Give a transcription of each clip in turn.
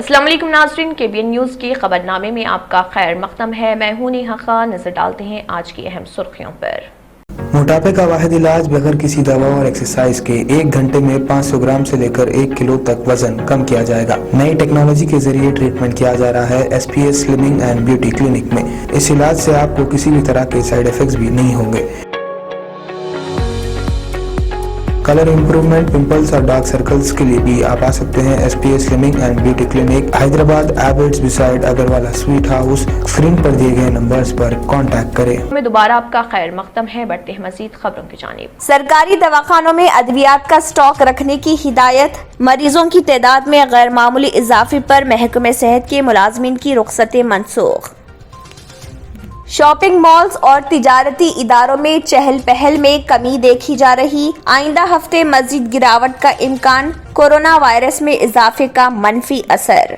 अस्सलाम वालेकुम नाज़रीन, KBN न्यूज़ के खबरनामे में आपका खैर मक़दम है। मैं हूं नेहा खान। नजर डालते हैं आज की अहम सुर्खियों पर। मोटापे का वाहिद इलाज बगैर किसी दवा और एक्सरसाइज के 1 घंटे में 500 ग्राम से लेकर 1 किलो तक वजन कम किया जाएगा। नई टेक्नोलॉजी के जरिए ट्रीटमेंट किया जा रहा है SPS slimming and beauty clinic में। इस इलाज से आपको किसी भी तरह के साइड इफेक्ट्स भी नहीं होंगे। कलर इम्प्रूवमेंट, पिंपल्स और डार्क सर्कल्स के लिए भी आप आ सकते हैं SPS slimming and beauty clinic, Hyderabad, Abids beside Agarwala sweet house. Screen पर दिए गए नंबर्स पर कांटेक्ट करें। में दोबारा आपका खैर मक़दम है। बढ़ते हैं मजीद खबरों की जानिब। सरकारी दवाखानों में अद्वियात का स्टॉक रखने की हिदायत। मरीजों की तादाद में गैर मामूली इजाफे पर महकमे सेहत के मुलाजमीन की रुखसतें मनसूख। शॉपिंग मॉल्स और तिजारती इदारों में चहल पहल में कमी देखी जा रही। आइंदा हफ्ते मजीद गिरावट का इम्कान। कोरोना वायरस में इजाफे का मनफी असर।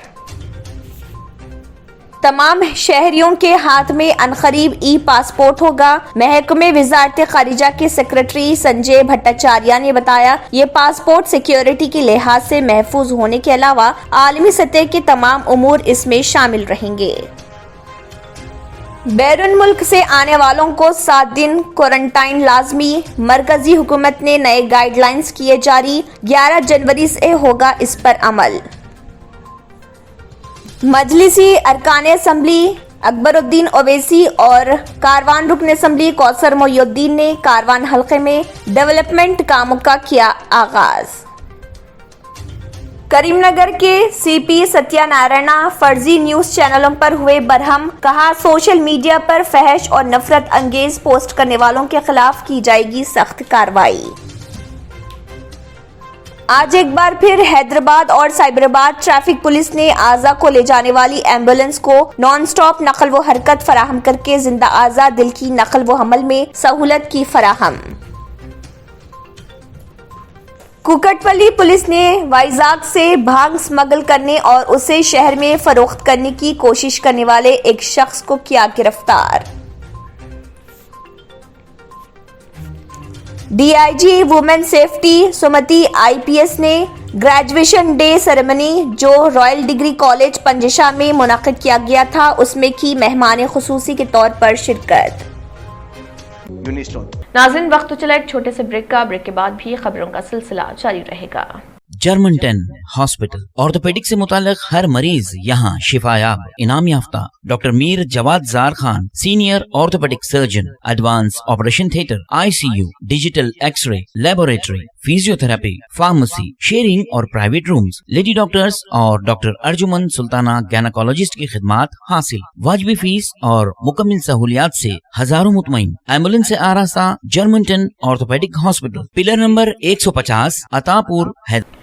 तमाम शहरियों के हाथ में अनकरीब ई-पासपोर्ट होगा। महकमे वजारत खारिजा के सेक्रेटरी संजय भट्टाचार्य ने बताया, ये पासपोर्ट सिक्योरिटी के लिहाज से महफूज होने के अलावा आलमी सतह के तमाम उमूर इसमें शामिल रहेंगे। बैरून मुल्क से आने वालों को 7 दिन क्वारंटाइन लाजमी। मरकजी हुकूमत ने नए गाइडलाइंस किए जारी। 11 जनवरी से होगा इस पर अमल। मजलिसी अरकान असम्बली अकबरुद्दीन ओवैसी और कारवान रुकन असम्बली कौसर मोहिउद्दीन ने कारवान हल्के में डेवलपमेंट कामों का किया आगाज। करीमनगर के CP सत्यानारायणा फर्जी न्यूज चैनलों पर हुए बरहम। कहा, सोशल मीडिया पर फहश और नफरत अंगेज पोस्ट करने वालों के खिलाफ की जाएगी सख्त कार्रवाई। आज एक बार फिर हैदराबाद और साइबराबाद ट्रैफिक पुलिस ने आज़ा को ले जाने वाली एम्बुलेंस को नॉन स्टॉप नकल व हरकत फराहम करके जिंदा आज़ा दिल की नकल व हमल में सहूलत की फराहम। कुकटपल्ली पुलिस ने वाइजाग से भांग स्मगल करने और उसे शहर में फरोख्त करने की कोशिश करने वाले एक शख्स को किया गिरफ्तार। DIG वुमेन सेफ्टी सुमति IPS ने ग्रेजुएशन डे सेरेमनी जो रॉयल डिग्री कॉलेज पंजशा में मुनक्किद किया गया था उसमें की मेहमान खुसूसी के तौर पर शिरकत। नाज़रीन, वक्त तो चला एक छोटे से ब्रेक का। ब्रेक के बाद भी खबरों का सिलसिला जारी रहेगा। जर्मन 10 हॉस्पिटल ऑर्थोपेडिक से मुताल्लिक हर मरीज यहाँ शिफायाब। इनाम याफ्ता doctor Mir Jawad Zar Khan, senior orthopaedic surgeon, advance operation theatre, ICU, digital X-ray, laboratory, physiotherapy, pharmacy, sharing और प्राइवेट रूम्स, लेडी डॉक्टर्स और डॉक्टर अर्जुमन सुल्ताना गैनाकोलॉजिस्ट की खिदमात हासिल। वाजिबी फीस और मुकम्मल सहूलियात से हजारों मुतमईन। एम्बुलेंस से आरास्ता German 10 orthopaedic hospital, pillar number 150, Attapur, Hyderabad.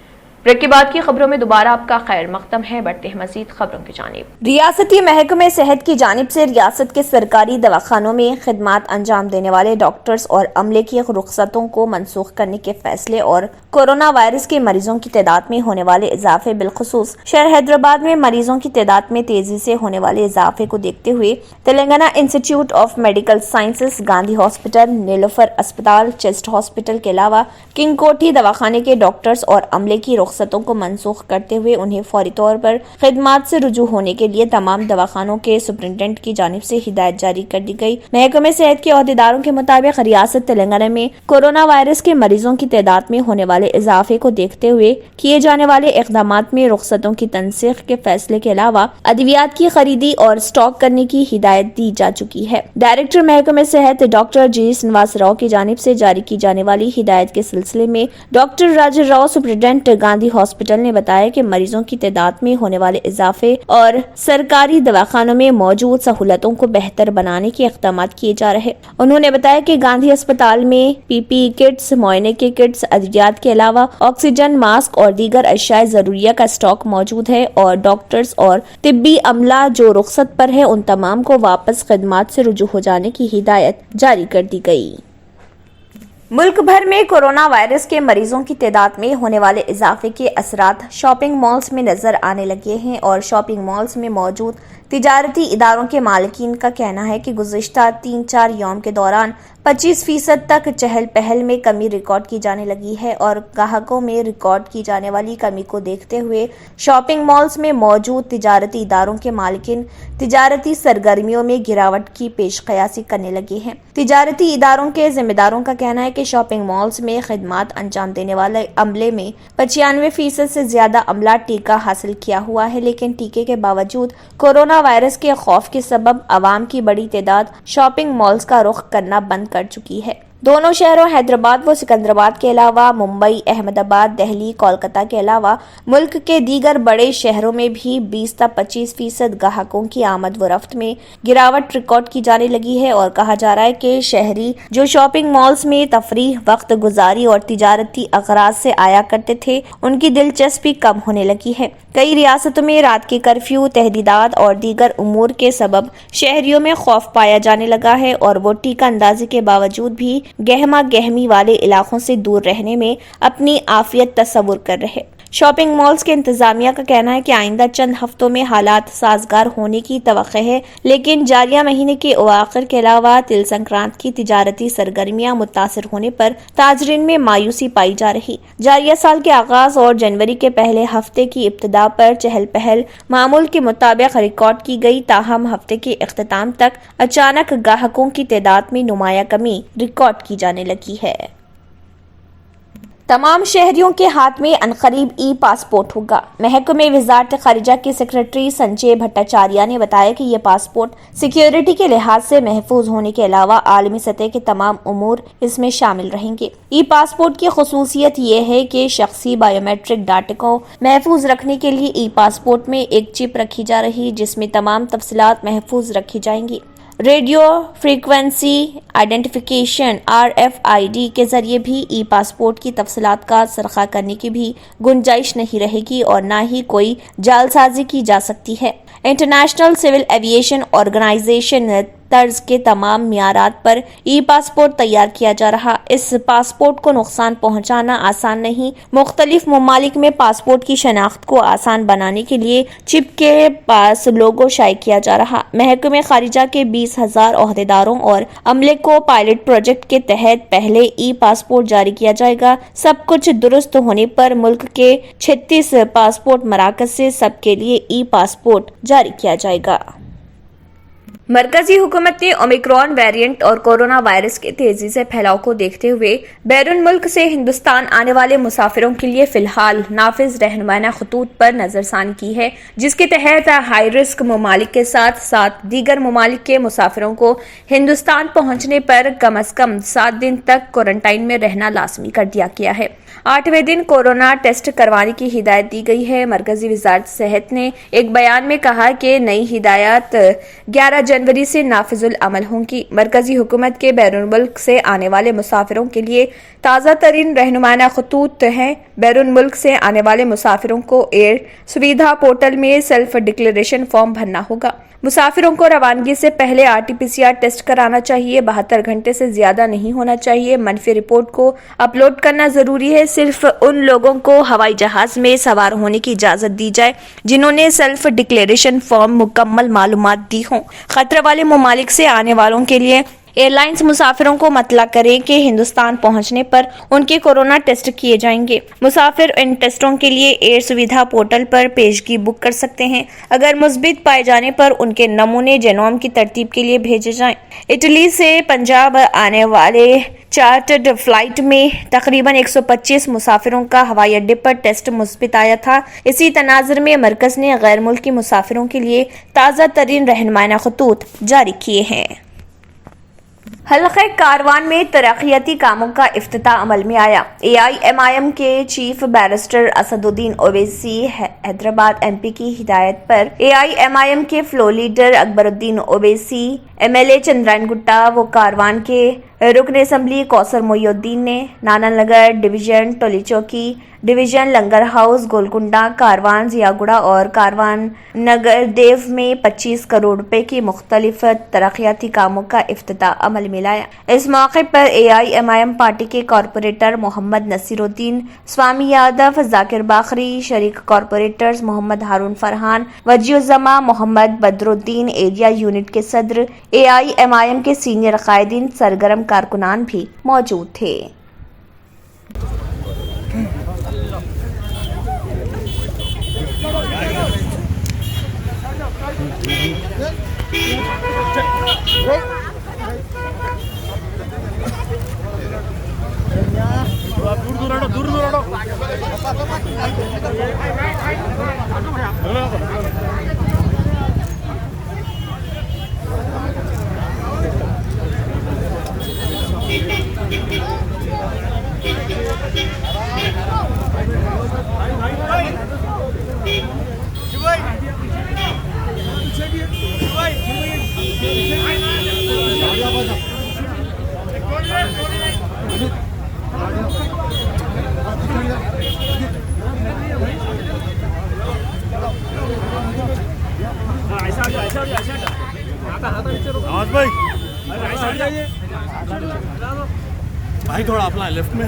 Break के बाद की खबरों में दोबारा आपका खैर मक़दम है। बढ़ते हैं मजीद खबरों की जानिब। रियासती महकमे सेहत की जानिब से रियासत के सरकारी दवाखानों में खिदमात अंजाम देने वाले डॉक्टर्स और अमले की रुख्सतों को मनसूख करने के फैसले और कोरोना वायरस के मरीजों की तादाद में होने वाले इजाफे, बिलखुसूस शहर हैदराबाद में मरीजों की तादाद में तेजी से होने वाले इजाफे को देखते हुए Telangana institute of medical sciences, Gandhi hospital, Niloufer अस्पताल, चेस्ट हॉस्पिटल के अलावा किंग कोठी दवाखाने के डॉक्टर्स और अमले की रुख्सतों को मनसूख करते हुए उन्हें फौरी तौर पर खिदमात से रुजू होने के लिए तमाम दवाखानों के सुपरिटेंडेंट की जानिब से हिदायत जारी कर दी गई। महकमे सेहत के अहदेदारों के मुताबिक रियासत तेलंगाना में कोरोना वायरस के मरीजों की तादाद में होने वाले इजाफे को देखते हुए किए जाने वाले इक़दामात में रुख्सतों की तनसीख के फैसले के अलावा अद्वियात की खरीदी और स्टॉक करने की हिदायत दी जा चुकी है। डायरेक्टर महकमे सेहत डॉक्टर G श्रीनिवास राव की जानिब से जारी की जाने वाली हिदायत के सिलसिले में doctor Raj Rao superintendent Gandhi hospital ने बताया कि मरीजों की तादाद में होने वाले इजाफे और सरकारी दवाखानों में मौजूद सहूलतों को बेहतर बनाने के इक़दाम किए जा रहे। उन्होंने बताया कि गांधी अस्पताल में PPE किट्स, मुआयने के किट्स, अद्वियात के अलावा ऑक्सीजन, मास्क और दीगर अशिया ज़रूरिया का स्टॉक मौजूद है और डॉक्टर्स और तिब्बी अमला जो रुखसत पर है उन तमाम को वापस खिदमात से रुजू हो जाने की हिदायत जारी कर दी गई। मुल्क भर में कोरोना वायरस के मरीजों की तादाद में होने वाले इजाफे के असरात शॉपिंग मॉल्स में नजर आने लगे हैं और शॉपिंग मॉल्स में मौजूद तिजारती इदारों के मालिकीन का कहना है कि गुज़िश्ता 3-4 यौम के दौरान 25% तक चहल पहल में कमी रिकॉर्ड की जाने लगी है और ग्राहकों में रिकॉर्ड की जाने वाली कमी को देखते हुए शॉपिंग मॉल्स में मौजूद तिजारती इदारों के मालिकीन तिजारती सरगर्मियों में गिरावट की पेशकयासी करने लगे हैं। तिजारती इदारों के जिम्मेदारों का कहना है कि शॉपिंग मॉल्स में खिदमात अंजाम देने वाले अमले में 95% से ज्यादा अमला टीका हासिल किया हुआ है, लेकिन टीके के बावजूद कोरोना वायरस के खौफ के सबब अवाम की बड़ी तादाद शॉपिंग मॉल्स का रुख करना बंद कर चुकी है। दोनों शहरों हैदराबाद व सिकंदराबाद के अलावा मुंबई, अहमदाबाद, दिल्ली, कोलकाता के अलावा मुल्क के दीगर बड़े शहरों में भी 20 से 25% ग्राहकों की आमद व रफ्त में गिरावट रिकॉर्ड की जाने लगी है और कहा जा रहा है कि शहरी जो शॉपिंग मॉल्स में तफरीह, वक्त गुजारी और तिजारती अगराज से आया करते थे, उनकी दिलचस्पी कम होने लगी है। कई रियासतों में रात के कर्फ्यू, तहदीदात और दीगर उमूर के सबब शहरियों में खौफ पाया जाने लगा है और वो टीका अंदाजी के बावजूद भी गहमा गहमी वाले इलाकों से दूर रहने में अपनी आफियत तस्वुर कर रहे। शॉपिंग मॉल्स के इंतजामिया का कहना है कि आइंदा चंद हफ्तों में हालात साजगार होने की तवक्को है, लेकिन जारिया महीने के अवाखिर के अलावा तिल संक्रांत की तिजारती सरगर्मियां मुतासिर होने पर ताजरीन में मायूसी पाई जा रही। जारिया साल के आगाज और जनवरी के पहले हफ्ते की इब्तिदा पर चहल पहल मामूल के मुताबिक रिकॉर्ड की गई, ताहम हफ्ते के इख्तिताम तक अचानक ग्राहकों की तादाद में नुमाया कमी रिकॉर्ड की जाने लगी है। तमाम शहरियों के हाथ में अनकरीब ई पासपोर्ट होगा। महकमे वजारत खारिजा के सेक्रेटरी संजय भट्टाचार्य ने बताया कि यह पासपोर्ट सिक्योरिटी के लिहाज से महफूज होने के अलावा आलमी सतह के तमाम उमूर इसमें शामिल रहेंगे। ई पासपोर्ट की खुसूसियत यह है कि शख्सी बायोमेट्रिक डाटा को महफूज रखने के लिए ई पासपोर्ट में एक चिप रखी जा रही, जिसमें तमाम तफसीलात महफूज रखी जाएंगी। रेडियो फ्रीक्वेंसी आइडेंटिफिकेशन RFID के जरिए भी ई पासपोर्ट की तफसीलात का सरखा करने की भी गुंजाइश नहीं रहेगी और न ही कोई जालसाजी की जा सकती है। इंटरनेशनल सिविल एविएशन ऑर्गेनाइजेशन तर्ज के तमाम मियारात पर ई पासपोर्ट तैयार किया जा रहा। इस पासपोर्ट को नुकसान पहुंचाना आसान नहीं। मुख्तलिफ ममालिक में पासपोर्ट की शनाख्त को आसान बनाने के लिए चिप के पास लोगो शाये किया जा रहा। महकमे खारिजा के 20,000 ओहदेदारों और अमले को पायलट प्रोजेक्ट के तहत पहले ई पासपोर्ट जारी किया जाएगा। सब कुछ दुरुस्त होने पर मुल्क के 36 पासपोर्ट मराकज से सबके लिए ई पासपोर्ट जारी किया जाएगा। मरकजी हुकूमत ने ओमिक्रॉन वेरिएंट और कोरोना वायरस के तेजी से फैलाव को देखते हुए बैरून मुल्क से हिंदुस्तान आने वाले मुसाफिरों के लिए फिलहाल नाफिज रहनुमाना खतूत पर नजरसानी की है, जिसके तहत हाई रिस्क ममालिक के साथ साथ दीगर ममालिक के मुसाफिरों को हिंदुस्तान पहुंचने पर कम अज कम 7 दिन तक क्वारंटाइन में रहना लाजमी कर दिया गया है। 8वें दिन कोरोना टेस्ट करवाने की हिदायत दी गई है। मरकजी वजारत सेहत ने एक बयान में कहा कि नई हिदायत 11 जनवरी से नाफिजुल अमल होंगी। मरकजी हुकूमत के बैरून मुल्क से आने वाले मुसाफिरों के लिए ताज़ा तरीन रहनुमाना खतूत हैं। बैरून मुल्क से आने वाले मुसाफिरों को एयर सुविधा पोर्टल में सेल्फ डिक्लेरेशन फॉर्म भरना होगा। मुसाफिरों को रवानगी से पहले RT-PCR टेस्ट कराना चाहिए। 72 घंटे से ज्यादा नहीं होना चाहिए। मनफी रिपोर्ट को अपलोड करना जरूरी है। सिर्फ उन लोगों को हवाई जहाज में सवार होने की इजाजत दी जाए जिन्होंने सेल्फ डिक्लेरेशन फॉर्म मुकम्मल मालूमात दी हों। खतरे वाले ममालिक से आने वालों के लिए एयरलाइंस मुसाफिरों को मतला करें कि हिंदुस्तान पहुंचने पर उनके कोरोना टेस्ट किए जाएंगे। मुसाफिर इन टेस्टों के लिए एयर सुविधा पोर्टल पर पेशगी बुक कर सकते हैं। अगर मुस्बित पाए जाने पर उनके नमूने जेनोम की तरतीब के लिए भेजे जाएं। इटली से पंजाब आने वाले चार्टर्ड फ्लाइट में तकरीबन 125 मुसाफिरों का हवाई अड्डे पर टेस्ट मुस्बित आया था। इसी तनाजुर में मरकज ने गैर मुल्की मुसाफिरों के लिए ताज़ा तरीन रहनुमाना खतूत जारी किए हैं। हल्क़े कारवान में तरक्याती कामों का इफ्तिताह अमल में आया। AIMIM के chief barrister Asaduddin Owaisi Hyderabad MP की हिदायत पर AIMIM के floor leader Akbaruddin Owaisi MLA Chandrayangutta و کاروان کے رکن اسمبلی کوثر محی الدین نے نانا نگر ڈویژن ٹولی چوکی ڈویژن لنگر ہاؤس گولکنڈا کاروان زیاگوڑا اور کاروان نگر دیو میں 25 کروڑ روپے کی مختلف ترقیاتی کاموں کا افتتاح عمل میں لایا۔ اس موقع پر AIMIM پارٹی کے کارپوریٹر محمد نصیر الدین سوامی یادو، ذاکر باقری، شریک کارپوریٹرز محمد ہارون فرحان، وجیہ الزماں محمد بدر الدین، ایریا یونٹ کے صدر، AIMIM کے سینئر قائدین، سرگرم کارکنان بھی موجود تھے۔ بھائی تھوڑا اپنا لیفٹ میں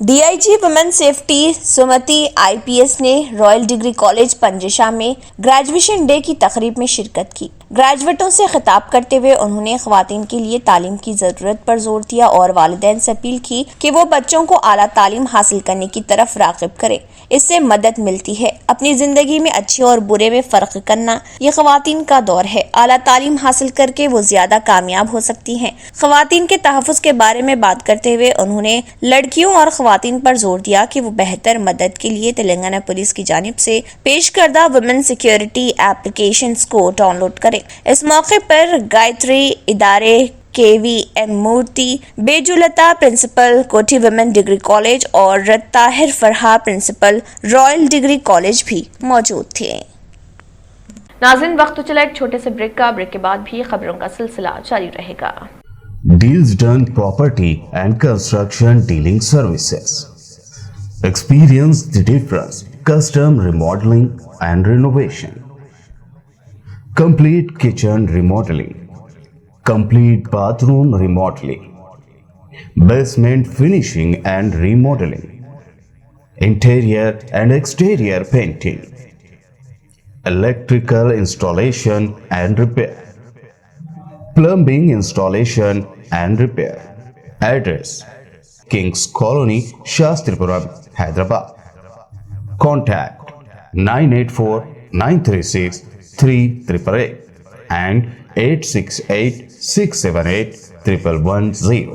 DIG ویمن سیفٹی سمتی IPS نے رائل ڈگری کالج پنجشہ میں گریجویشن ڈے کی تقریب میں شرکت کی۔ گریجویٹوں سے خطاب کرتے ہوئے انہوں نے خواتین کے لیے تعلیم کی ضرورت پر زور دیا اور والدین سے اپیل کی کہ وہ بچوں کو اعلیٰ تعلیم حاصل کرنے کی طرف راغب کرے، اس سے مدد ملتی ہے۔ اپنی زندگی میں اچھے اور برے میں فرق کرنا یہ خواتین کا دور ہے، اعلیٰ تعلیم حاصل کر کے وہ زیادہ کامیاب ہو سکتی ہیں۔ خواتین کے تحفظ کے بارے میں بات کرتے ہوئے انہوں نے لڑکیوں اور خواتین پر زور دیا کہ وہ بہتر مدد کے لیے تلنگانہ پولیس کی جانب سے پیش کردہ ویمن سیکیورٹی ایپلیکیشنز کو ڈاؤن لوڈ کریں۔ اس موقع پر گایتری ادارے KVM Murthy, Bijulata principal Koti women degree college اور Tahir Farha principal royal degree college بھی موجود تھے۔ ناظرین وقت تو چلا ایک چھوٹے سے بریک کا، بریک کے بعد بھی خبروں کا سلسلہ جاری رہے گا۔ Deals Done Property and Construction Dealing Services. Experience the difference. Custom remodeling and renovation. Complete kitchen remodeling. Complete bathroom remodeling. Basement finishing and remodeling. Interior and exterior painting. Electrical installation and repair. Plumbing installation and repair. Address: Kings Colony, Shastripuram, Hyderabad. Contact 984-936-3888 and 868-678-1110.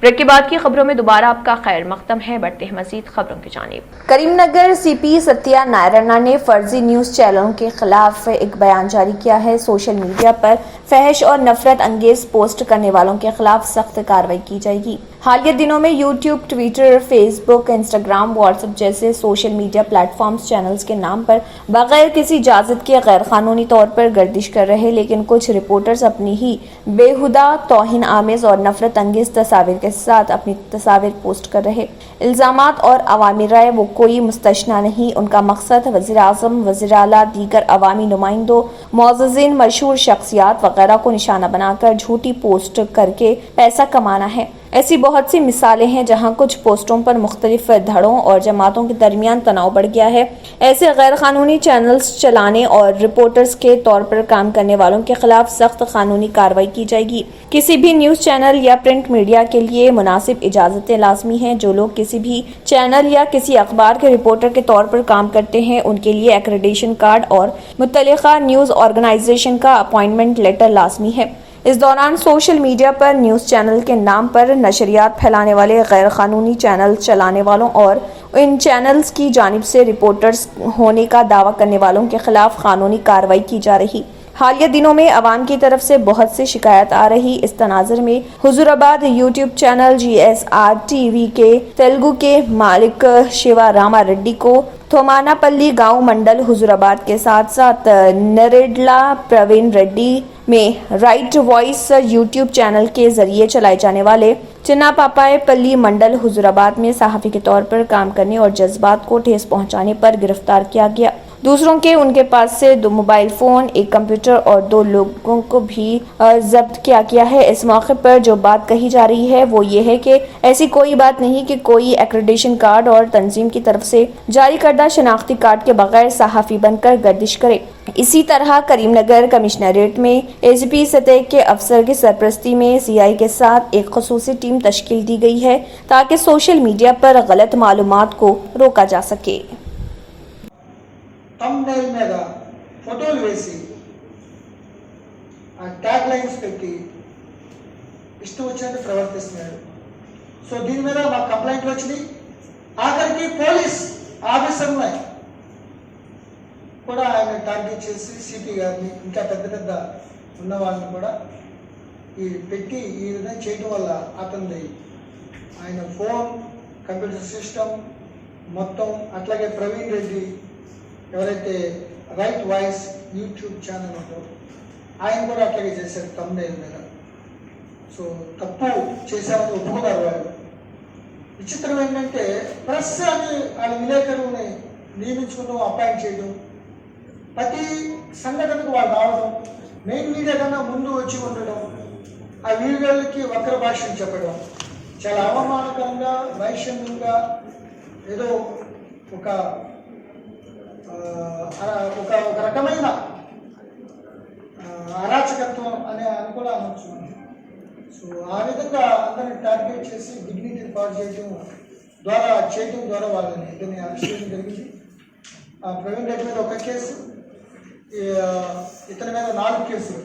Break کے بعد کی خبروں میں دوبارہ آپ کا خیر مقدم ہے، بڑھتے ہیں مزید خبروں کی جانب۔ کریم نگر CP ستیا نائرنا نے فرضی نیوز چینلوں کے خلاف ایک بیان جاری کیا ہے۔ سوشل میڈیا پر فحش اور نفرت انگیز پوسٹ کرنے والوں کے خلاف سخت کارروائی کی جائے گی۔ حالیہ دنوں میں YouTube, Twitter, Facebook, Instagram, WhatsApp جیسے social media platforms channels کے نام پر بغیر کسی اجازت کے غیر قانونی طور پر گردش کر رہے، لیکن کچھ رپورٹرز اپنی ہی بیہودہ، توہین آمیز اور نفرت انگیز تصاویر کے ساتھ اپنی تصاویر پوسٹ کر رہے الزامات اور عوامی رائے وہ کوئی مستثنا نہیں۔ ان کا مقصد وزیر اعظم، وزیر اعلیٰ، دیگر عوامی نمائندوں، معززین، مشہور شخصیات وغیرہ کو نشانہ بنا کر جھوٹی پوسٹ کر کے پیسہ کمانا ہے۔ ایسی بہت سی مثالیں ہیں جہاں کچھ پوسٹوں پر مختلف دھڑوں اور جماعتوں کے درمیان تناؤ بڑھ گیا ہے۔ ایسے غیر قانونی چینلز چلانے اور رپورٹرز کے طور پر کام کرنے والوں کے خلاف سخت قانونی کارروائی کی جائے گی۔ کسی بھی نیوز چینل یا پرنٹ میڈیا کے لیے مناسب اجازتیں لازمی ہیں۔ جو لوگ کسی بھی چینل یا کسی اخبار کے رپورٹر کے طور پر کام کرتے ہیں ان کے لیے ایکریڈیشن کارڈ اور متعلقہ نیوز آرگنائزیشن کا اپائنٹمنٹ لیٹر لازمی ہے۔ اس دوران سوشل میڈیا پر نیوز چینل کے نام پر نشریات پھیلانے والے، غیر قانونی چینل چلانے والوں اور ان چینلز کی جانب سے رپورٹرز ہونے کا دعویٰ کرنے والوں کے خلاف قانونی کارروائی کی جا رہی۔ حالیہ دنوں میں عوام کی طرف سے بہت سی شکایت آ رہی، اس تناظر میں حضور آباد یوٹیوب چینل GSR TV کے تیلگو کے مالک شیوا راما ریڈی کو تھومانا پلی گاؤں منڈل حضور آباد کے ساتھ ساتھ نریڈلا پروین ریڈی میں رائٹ وائس یوٹیوب چینل کے ذریعے چلائے جانے والے چنا پاپائے پلی منڈل حضور آباد میں صحافی کے طور پر کام کرنے اور جذبات کو ٹھیس پہنچانے پر گرفتار کیا گیا۔ دوسروں کے ان کے پاس سے 2 موبائل فون، 1 کمپیوٹر اور 2 لوگوں کو بھی ضبط کیا گیا ہے۔ اس موقع پر جو بات کہی جا رہی ہے وہ یہ ہے کہ ایسی کوئی بات نہیں کہ کوئی ایکریڈیشن کارڈ اور تنظیم کی طرف سے جاری کردہ شناختی کارڈ کے بغیر صحافی بن کر گردش کرے۔ اسی طرح کریم نگر کمشنریٹ میں AGP سطح کے افسر کی سرپرستی میں CI کے ساتھ ایک خصوصی ٹیم تشکیل دی گئی ہے تاکہ سوشل میڈیا پر غلط معلومات کو روکا جا سکے۔ తమ్నైల్ మీద ఫోటోలు వేసి ఆ ట్యాగ్ లైన్స్ పెట్టి ఇష్టం వచ్చినట్టు ప్రవర్తిస్తున్నాడు। సో దీని మీద మాకు కంప్లైంట్లు వచ్చినాయి। ఆఖరికి పోలీస్ ఆఫీసర్ని కూడా ఆయన టార్గెట్ చేసి సిపి గారిని ఇంకా పెద్ద పెద్ద ఉన్న వాళ్ళని కూడా ఈ పెట్టి ఈ విధంగా చేయడం వల్ల అతనిది ఆయన ఫోన్, కంప్యూటర్ సిస్టమ్ మొత్తం, అట్లాగే ప్రవీణ్ రెడ్డి ఎవరైతే రైట్ వాయిస్ యూట్యూబ్ ఛానల్ ఉందో ఆయన కూడా అట్లాగే చేశారు తమ్నైల్ మీద। సో తప్పు చేశామని ఒప్పుకున్నారు వాళ్ళు। విచిత్రం ఏంటంటే ప్రెస్ అని వాళ్ళ విలేకరుని నియమించుకుని అపాయింట్ చేయడం, ప్రతి సంఘటనకు వాళ్ళు రావడం, మెయిన్ మీడియా కన్నా ముందు వచ్చి ఉండడం, ఆ వీడియోలకి వక్ర భాషను చెప్పడం చాలా అవమానకరంగా, వైషమ్యంగా, ఏదో ఒక రకమైన అరాచకత్వం అని కూడా అనొచ్చు। సో ఆ విధంగా అందరిని టార్గెట్ చేసి డిగ్నిటీని పాడు చేయడం ద్వారా వాళ్ళని ఇద్దరిని అరెస్ట్ చేయడం జరిగింది। ప్రవీణ్ రెడ్డి మీద 1 కేసు, ఇతని మీద 4 కేసులు,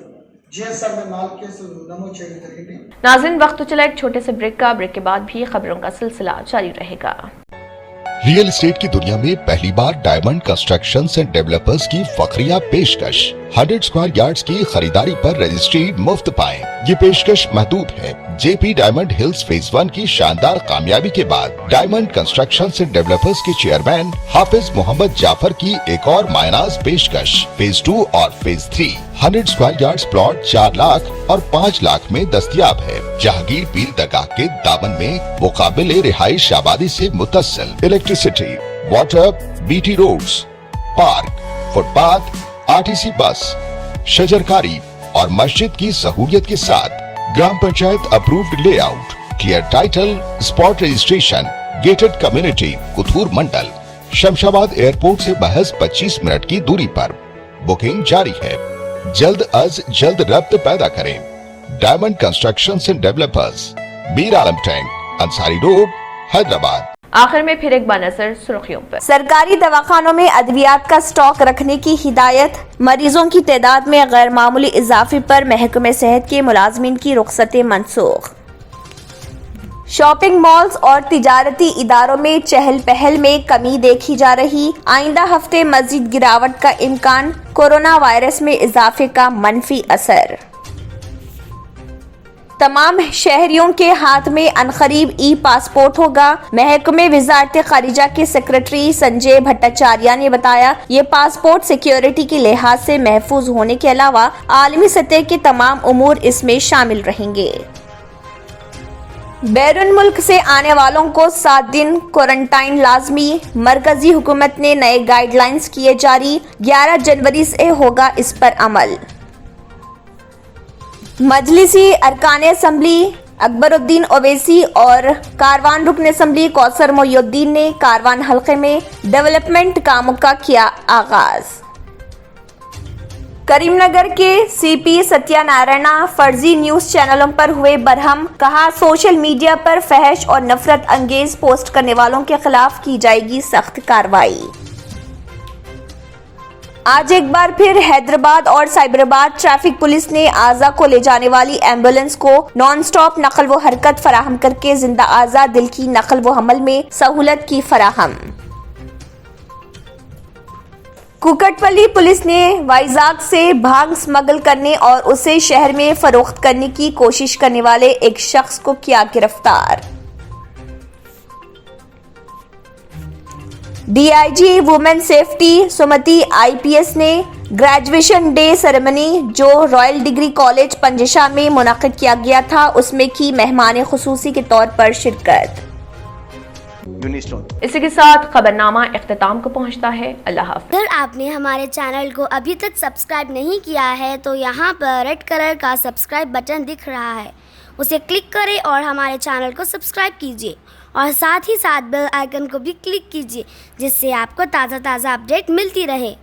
GSR में 4 केस नमूद చేయడం జరిగింది। नाज़रीन, वक्त तो चला एक छोटे से ब्रेक का। ब्रेक के बाद भी खबरों का सिलसिला जारी रहेगा। रियल एस्टेट की दुनिया में पहली बार डायमंड कंस्ट्रक्शंस एंड डेवलपर्स की फखरिया पेशकश। 100 स्क्वायर यार्ड्स की खरीदारी पर रजिस्ट्री मुफ्त पाएं। ये पेशकश महदूद है। JP डायमंड हिल्स फेज 1 की शानदार कामयाबी के बाद डायमंड कंस्ट्रक्शंस एंड डेवलपर्स के चेयरमैन हाफिज मोहम्मद जाफर की एक और मायनाज पेशकश। फेज 2 और phase 3 100 square yards plot 4 lakh और 5 लाख में दस्तयाब है। जहांगीर पीर दरगाह के दामन में मुकाबिले रिहाइश आबादी से मुतस्सिल electricity, water, BT roads, park, footpath, RTC bus, शजरकारी और मस्जिद की सहूलियत के साथ gram panchayat approved layout, clear title, spot registration, gated community, Kothur mandal, Shamshabad airport से महज 25 मिनट की दूरी पर। बुकिंग जारी है। जल्द अज जल्द रब्त पैदा करें। Diamond constructions and developers, Mir Alam tank, Ansari road, Hyderabad. आखिर में फिर एक बार नजर सुर्खियों पर। सरकारी दवाखानों में अद्वियात का स्टॉक रखने की हिदायत। मरीजों की तादाद में गैर मामूली इजाफे पर महकमे सेहत के मुलाजमीन की रुखसतें मनसूख। शॉपिंग मॉल्स और तिजारती इदारों में चहल पहल में कमी देखी जा रही। आइंदा हफ्ते मजीद गिरावट का इम्कान। कोरोना वायरस में इजाफे का मनफी असर। तमाम शहरियों के हाथ में अनकरीब ई-पासपोर्ट होगा। महकमे वजारत खारिजा के सेक्रेटरी संजय भट्टाचार्य ने बताया, ये पासपोर्ट सिक्योरिटी के लिहाज से महफूज होने के अलावा आलमी सतह के तमाम उमूर इसमें शामिल रहेंगे। बैरून मुल्क से आने वालों को 7 दिन क्वारंटाइन लाजमी। मरकजी हुकूमत ने नए गाइडलाइंस किए जारी। 11 जनवरी से होगा इस पर अमल। मजलिसी अरकान असम्बली अकबरुद्दीन ओवैसी और कारवान रुकन असम्बली कौसर मोहिउद्दीन ने कारवान हल्के में डेवलपमेंट कामों का किया आगाज। करीमनगर के CP सत्यानारायणा फर्जी न्यूज चैनलों पर हुए बरहम। कहा, सोशल मीडिया पर फहश और नफरत अंगेज पोस्ट करने वालों के खिलाफ की जाएगी सख्त कार्रवाई। आज एक बार फिर हैदराबाद और साइबराबाद ट्रैफिक पुलिस ने आज़ा को ले जाने वाली एम्बुलेंस को नॉन स्टॉप नकल व हरकत फराहम करके जिंदा आज़ा दिल की नकल व हमल में सहूलत की फराहम। कुकटपल्ली पुलिस ने वाइजाग से भांग स्मगल करने और उसे शहर में फरोख्त करने की कोशिश करने वाले एक शख्स को किया गिरफ्तार। डीआईजी वुमेन सेफ्टी सुमति आईपीएस ने ग्रेजुएशन डे सेरेमनी जो रॉयल डिग्री कॉलेज पंजिशा में मुनक्किद किया गया था उसमें की मेहमान खुसूसी के तौर पर शिरकत। इसी के साथ खबरनामा इख्तिताम को पहुंचता है। अल्लाह हाफ़िज़। अगर आपने हमारे चैनल को अभी तक सब्सक्राइब नहीं किया है तो यहाँ पर रेड कलर का सब्सक्राइब बटन दिख रहा है, उसे क्लिक करें और हमारे चैनल को सब्सक्राइब कीजिए और साथ ही साथ बेल आइकन को भी क्लिक कीजिए जिससे आपको ताज़ा अपडेट मिलती रहे।